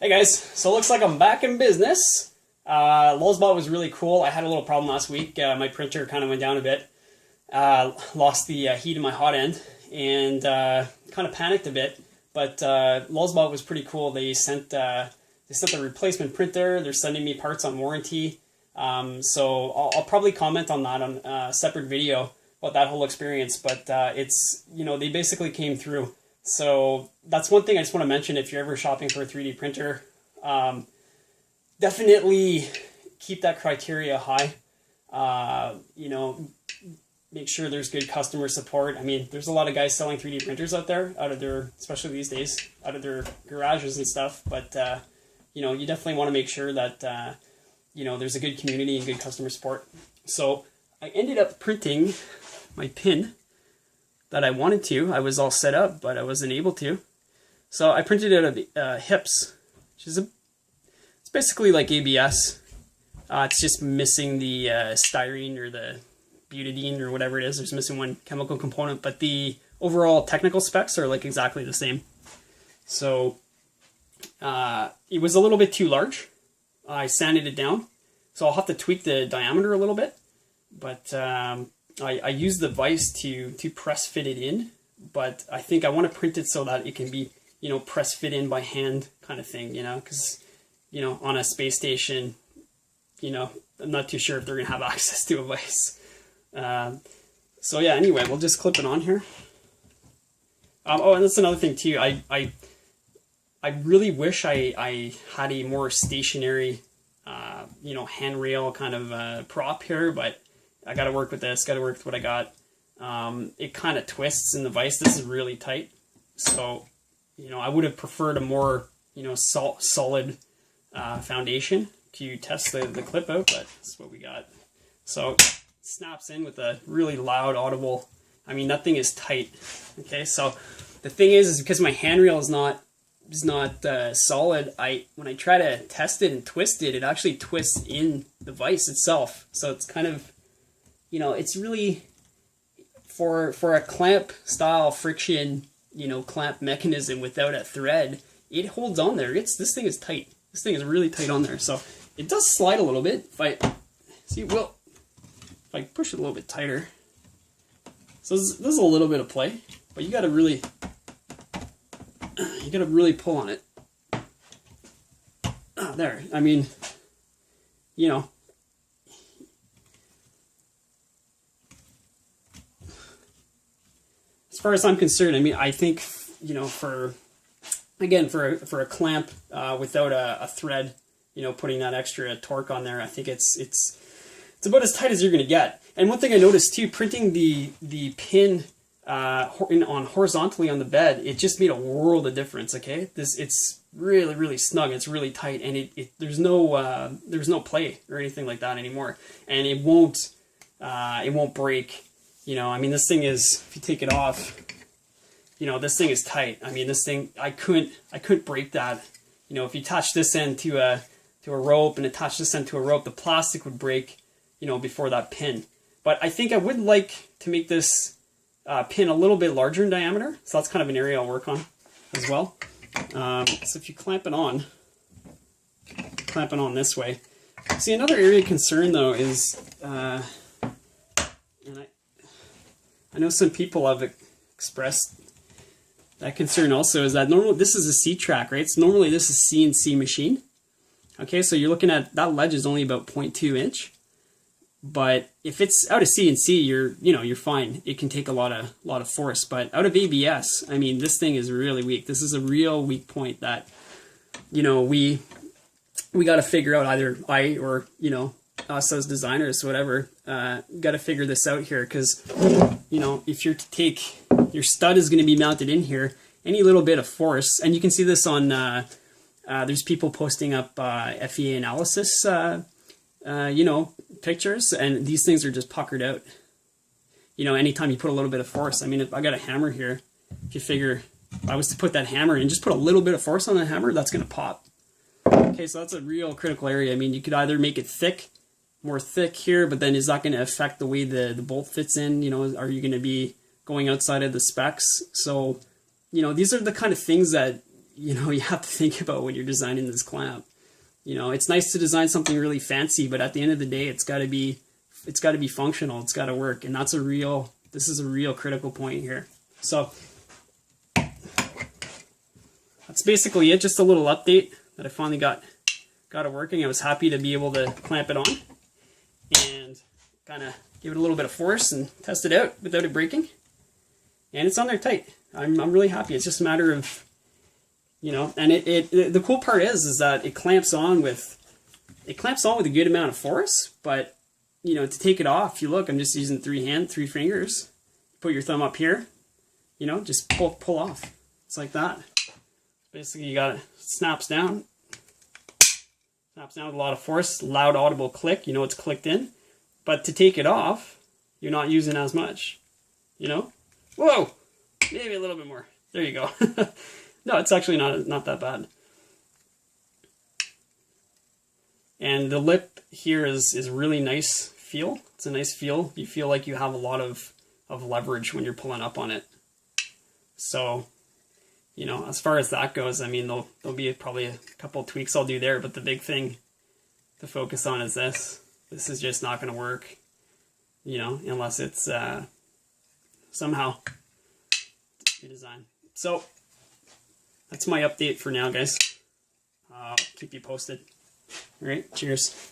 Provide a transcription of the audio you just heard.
Hey guys, so it looks like I'm back in business. Lulzbot was really cool. I had a little problem last week. My printer kind of went down a bit. Lost the heat in my hot end and kind of panicked a bit. But Lulzbot was pretty cool. They sent a replacement printer. They're sending me parts on warranty. So I'll probably comment on that on a separate video about that whole experience. But it's, they basically came through. So that's one thing I just want to mention. If you're ever shopping for a 3D printer, definitely keep that criteria high. Make sure there's good customer support. I mean, there's a lot of guys selling 3D printers out there, especially these days, out of their garages and stuff. But, you definitely want to make sure that, there's a good community and good customer support. So I ended up printing my pin that I wanted to. I was all set up, but I wasn't able to. So I printed it out of hips, which is it's basically like ABS. It's just missing the styrene or the butadiene or whatever it is. There's missing one chemical component, but the overall technical specs are like exactly the same. So it was a little bit too large. I sanded it down, so I'll have to tweak the diameter a little bit. But I use the vise to press fit it in, but I think I want to print it so that it can be, press fit in by hand kind of thing, because, on a space station, I'm not too sure if they're going to have access to a vise. So yeah, anyway, we'll just clip it on here. Oh, and that's another thing too. I really wish I had a more stationary, handrail kind of prop here, but I got to work with this, got to work with what I got. It kind of twists in the vise. This is really tight. So, I would have preferred a more, solid foundation to test the clip out, but that's what we got. So it snaps in with a really loud, audible, that thing is tight. Okay, so the thing is because my handrail is not solid, when I try to test it and twist it, it actually twists in the vise itself. So it's kind of, it's really for a clamp style friction, clamp mechanism without a thread, it holds on there. This thing is tight. This thing is really tight on there. So it does slide a little bit. If I push it a little bit tighter. So this is a little bit of play, but you got to really pull on it. There. As far as I'm concerned, I think, for a clamp without a thread, putting that extra torque on there, I think it's about as tight as you're going to get. And one thing I noticed too, printing the pin on horizontally on the bed, it just made a world of difference. Okay, it's really, really snug. It's really tight, and there's no play or anything like that anymore, and it won't break. This thing is, if you take it off, this thing is tight. This thing, I couldn't break that. If you attach this end to a rope and attach this end to a rope, the plastic would break, before that pin. But I think I would like to make this pin a little bit larger in diameter. So that's kind of an area I'll work on as well. So if you clamp it on this way. See, another area of concern though is, and I know some people have expressed that concern also, is that normally this is a C-track, right? So normally this is CNC machine. Okay, so you're looking at, that ledge is only about 0.2 inch. But if it's out of CNC, you're fine. It can take a lot of force. But out of ABS, this thing is really weak. This is a real weak point that, we got to figure out, either I or, us as designers, whatever, got to figure this out here. Because, if you're to take, your stud is going to be mounted in here, any little bit of force, and you can see this on, there's people posting up FEA analysis, pictures, and these things are just puckered out. Anytime you put a little bit of force, if I got a hammer here, if you figure, if I was to put that hammer in, just put a little bit of force on the hammer, that's going to pop. Okay, so that's a real critical area. You could either make it more thick here, but then is that going to affect the way the bolt fits in? Are you going to be going outside of the specs? So, these are the kind of things that you know, you have to think about when you're designing this clamp. You know, it's nice to design something really fancy, but at the end of the day, it's got to be functional. It's got to work, and this is a real critical point here. So that's basically it. Just a little update that I finally got it working. I was happy to be able to clamp it on and kind of give it a little bit of force and test it out without it breaking. And it's on there tight. I'm really happy. It's just a matter of, you know, and the cool part is that it clamps on with a good amount of force, but you know, to take it off, if you look, I'm just using three fingers. Put your thumb up here, you know, just pull off. It's like that. Basically, you got it, snaps down with a lot of force, loud audible click, you know it's clicked in. But to take it off, you're not using as much, you know? Whoa! Maybe a little bit more. There you go. No, it's actually not that bad. And the lip here is really nice feel. It's a nice feel. You feel like you have a lot of leverage when you're pulling up on it. So, you know, as far as that goes, I mean, there'll be probably a couple tweaks I'll do there, but the big thing to focus on is this. This is just not going to work, you know, unless it's somehow redesigned. So that's my update for now, guys. I'll keep you posted. All right, cheers.